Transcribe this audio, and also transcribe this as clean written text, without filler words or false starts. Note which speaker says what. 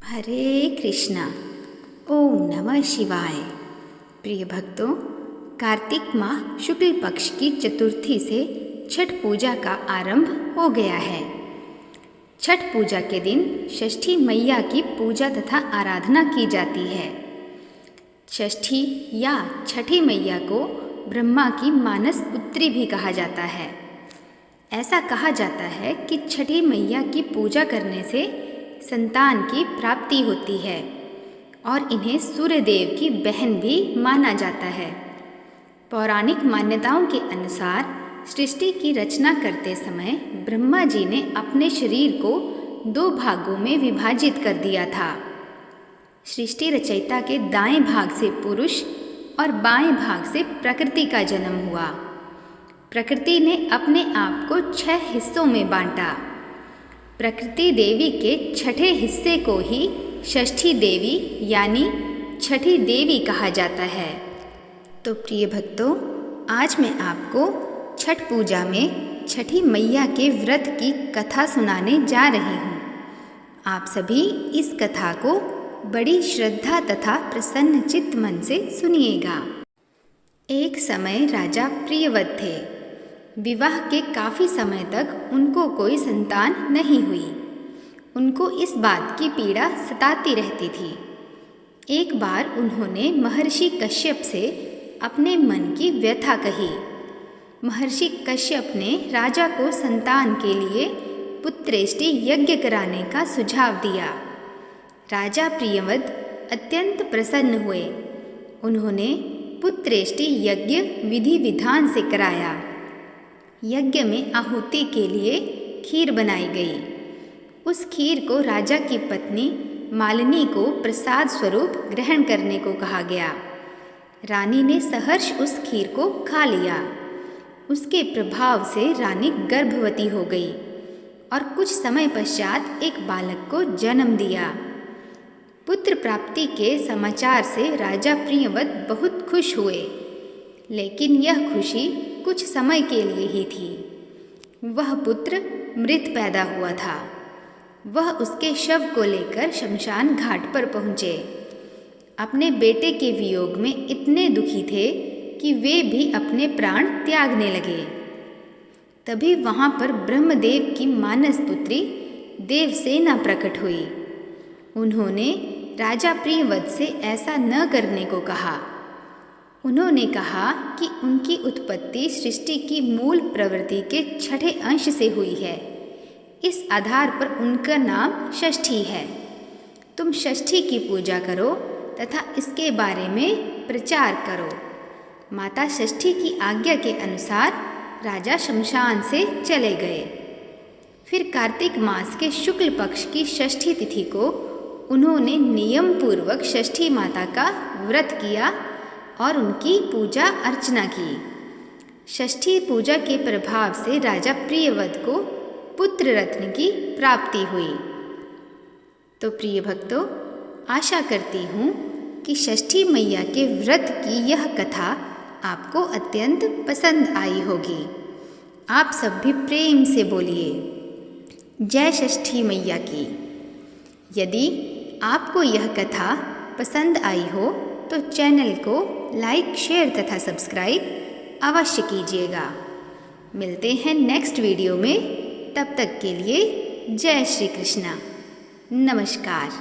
Speaker 1: हरे कृष्णा। ओम नमः शिवाय। प्रिय भक्तों, कार्तिक माह शुक्ल पक्ष की चतुर्थी से छठ पूजा का आरंभ हो गया है। छठ पूजा के दिन षष्ठी मैया की पूजा तथा आराधना की जाती है। षष्ठी या छठी मैया को ब्रह्मा की मानस पुत्री भी कहा जाता है। ऐसा कहा जाता है कि छठी मैया की पूजा करने से संतान की प्राप्ति होती है और इन्हें सूर्यदेव की बहन भी माना जाता है। पौराणिक मान्यताओं के अनुसार सृष्टि की रचना करते समय ब्रह्मा जी ने अपने शरीर को 2 भागों में विभाजित कर दिया था। सृष्टि रचयिता के दाएं भाग से पुरुष और बाएं भाग से प्रकृति का जन्म हुआ। प्रकृति ने अपने आप को 6 हिस्सों में बांटा। प्रकृति देवी के छठे हिस्से को ही षष्ठी देवी यानी छठी देवी कहा जाता है। तो प्रिय भक्तों, आज मैं आपको छठ पूजा में छठी मैया के व्रत की कथा सुनाने जा रही हूँ। आप सभी इस कथा को बड़ी श्रद्धा तथा प्रसन्न चित्त मन से सुनिएगा। एक समय राजा प्रियव्रत थे। विवाह के काफ़ी समय तक उनको कोई संतान नहीं हुई। उनको इस बात की पीड़ा सताती रहती थी। एक बार उन्होंने महर्षि कश्यप से अपने मन की व्यथा कही। महर्षि कश्यप ने राजा को संतान के लिए पुत्रेष्टि यज्ञ कराने का सुझाव दिया। राजा प्रियव्रत अत्यंत प्रसन्न हुए। उन्होंने पुत्रेष्टि यज्ञ विधि विधान से कराया। यज्ञ में आहुति के लिए खीर बनाई गई। उस खीर को राजा की पत्नी मालिनी को प्रसाद स्वरूप ग्रहण करने को कहा गया। रानी ने सहर्ष उस खीर को खा लिया। उसके प्रभाव से रानी गर्भवती हो गई और कुछ समय पश्चात एक बालक को जन्म दिया। पुत्र प्राप्ति के समाचार से राजा प्रियव्रत बहुत खुश हुए, लेकिन यह खुशी कुछ समय के लिए ही थी। वह पुत्र मृत पैदा हुआ था। वह उसके शव को लेकर शमशान घाट पर पहुँचे। अपने बेटे के वियोग में इतने दुखी थे कि वे भी अपने प्राण त्यागने लगे। तभी वहाँ पर ब्रह्मदेव की मानस पुत्री देवसेना प्रकट हुई। उन्होंने राजा प्रियव्रत से ऐसा न करने को कहा। उन्होंने कहा कि उनकी उत्पत्ति सृष्टि की मूल प्रवृत्ति के छठे अंश से हुई है। इस आधार पर उनका नाम षष्ठी है। तुम षष्ठी की पूजा करो तथा इसके बारे में प्रचार करो। माता षष्ठी की आज्ञा के अनुसार राजा शमशान से चले गए। फिर कार्तिक मास के शुक्ल पक्ष की षष्ठी तिथि को उन्होंने नियम पूर्वक षष्ठी माता का व्रत किया और उनकी पूजा अर्चना की। षष्ठी पूजा के प्रभाव से राजा प्रियव्रत को पुत्र रत्न की प्राप्ति हुई। तो प्रिय भक्तों, आशा करती हूँ कि षष्ठी मैया के व्रत की यह कथा आपको अत्यंत पसंद आई होगी। आप सब भी प्रेम से बोलिए जय षष्ठी मैया की। यदि आपको यह कथा पसंद आई हो तो चैनल को लाइक, शेयर तथा सब्सक्राइब अवश्य कीजिएगा। मिलते हैं नेक्स्ट वीडियो में। तब तक के लिए जय श्री कृष्णा। नमस्कार।